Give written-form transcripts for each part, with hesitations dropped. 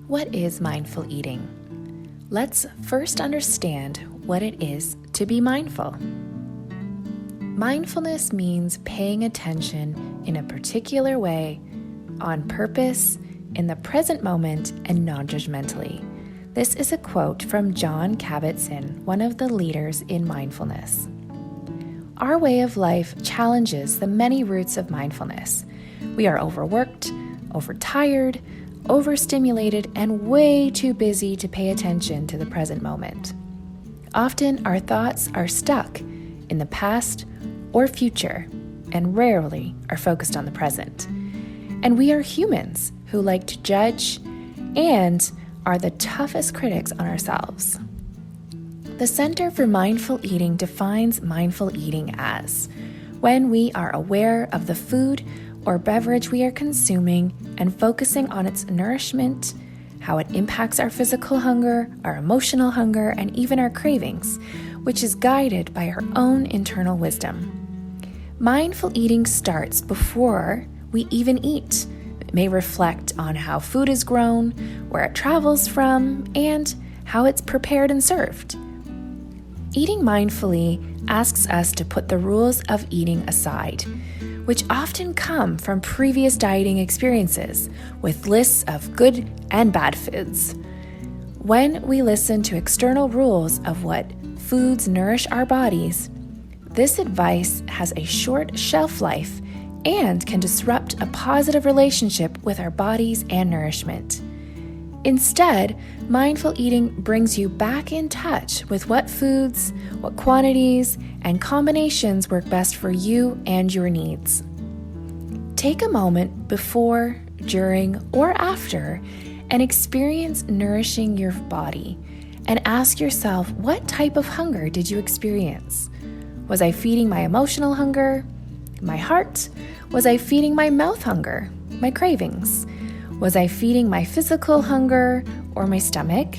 What is mindful eating? Let's first understand what it is to be mindful. Mindfulness means paying attention in a particular way, on purpose, in the present moment, and non-judgmentally. This is a quote from Jon Kabat-Zinn, one of the leaders in mindfulness. Our way of life challenges the many roots of mindfulness. We are overworked, overtired, overstimulated, and way too busy to pay attention to the present moment. Often our thoughts are stuck in the past or future and rarely are focused on the present. And we are humans who like to judge and are the toughest critics on ourselves. The Center for Mindful Eating defines mindful eating as when we are aware of the food or beverage we are consuming and focusing on its nourishment, how it impacts our physical hunger, our emotional hunger, and even our cravings, which is guided by our own internal wisdom. Mindful eating starts before we even eat. It may reflect on how food is grown, where it travels from, and how it's prepared and served. Eating mindfully asks us to put the rules of eating aside, which often come from previous dieting experiences with lists of good and bad foods. When we listen to external rules of what foods nourish our bodies, this advice has a short shelf life and can disrupt a positive relationship with our bodies and nourishment. Instead, mindful eating brings you back in touch with what foods, what quantities, and combinations work best for you and your needs. Take a moment before, during, or after and experience nourishing your body and ask yourself, what type of hunger did you experience? Was I feeding my emotional hunger, my heart? Was I feeding my mouth hunger, my cravings? Was I feeding my physical hunger or my stomach?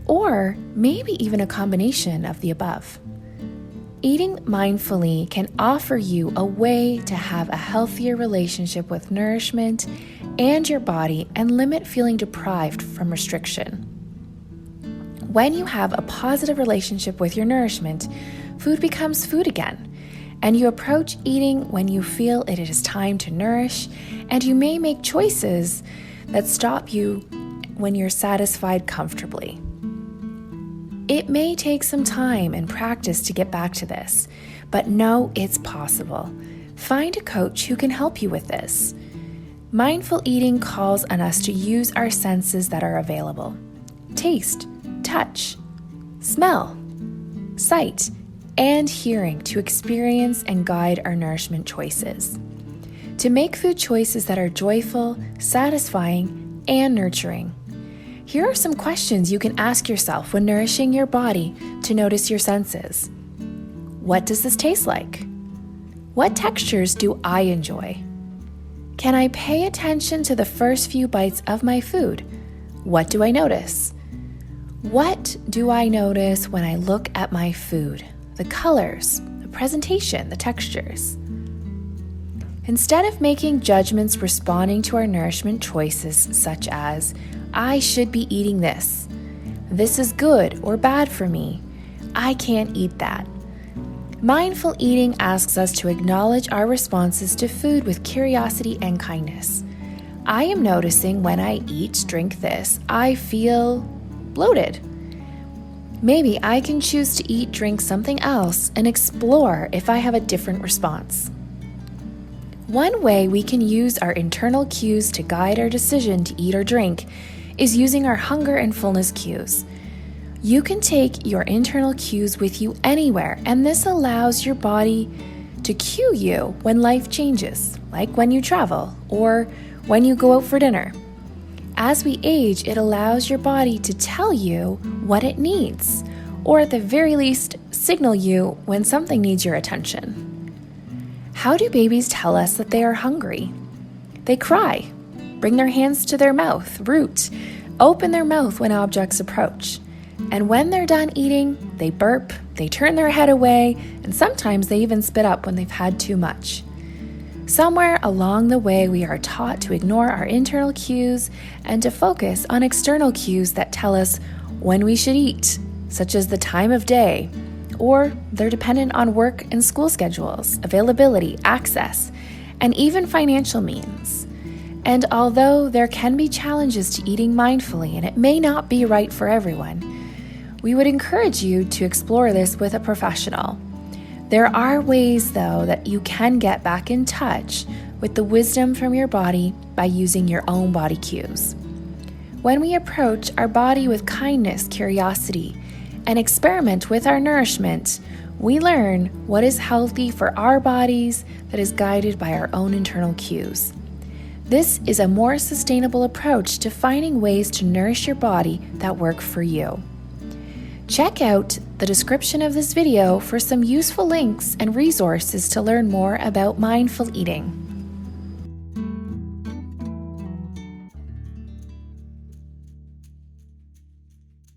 Or maybe even a combination of the above. Eating mindfully can offer you a way to have a healthier relationship with nourishment and your body and limit feeling deprived from restriction. When you have a positive relationship with your nourishment, food becomes food again. And you approach eating when you feel it is time to nourish, and you may make choices that stop you when you're satisfied comfortably. It may take some time and practice to get back to this, but know it's possible. Find a coach who can help you with this. Mindful eating calls on us to use our senses that are available: taste, touch, smell, sight, and hearing to experience and guide our nourishment choices. To make food choices that are joyful, satisfying, and nurturing. Here are some questions you can ask yourself when nourishing your body to notice your senses. What does this taste like? What textures do I enjoy? Can I pay attention to the first few bites of my food? What do I notice? What do I notice when I look at my food? The colors, the presentation, the textures. Instead of making judgments responding to our nourishment choices, such as, I should be eating this, this is good or bad for me, I can't eat that. Mindful eating asks us to acknowledge our responses to food with curiosity and kindness. I am noticing when I eat, drink this, I feel bloated. Maybe I can choose to eat, drink something else and explore if I have a different response. One way we can use our internal cues to guide our decision to eat or drink is using our hunger and fullness cues. You can take your internal cues with you anywhere, and this allows your body to cue you when life changes, like when you travel or when you go out for dinner. As we age, it allows your body to tell you what it needs, or at the very least, signal you when something needs your attention. How do babies tell us that they are hungry? They cry, bring their hands to their mouth, root, open their mouth when objects approach. And when they're done eating, they burp, they turn their head away, and sometimes they even spit up when they've had too much. Somewhere along the way, we are taught to ignore our internal cues and to focus on external cues that tell us when we should eat, such as the time of day, or they're dependent on work and school schedules, availability, access, and even financial means. And although there can be challenges to eating mindfully and it may not be right for everyone, we would encourage you to explore this with a professional. There are ways, though, that you can get back in touch with the wisdom from your body by using your own body cues. When we approach our body with kindness, curiosity, and experiment with our nourishment, we learn what is healthy for our bodies that is guided by our own internal cues. This is a more sustainable approach to finding ways to nourish your body that work for you. Check out the description of this video for some useful links and resources to learn more about mindful eating.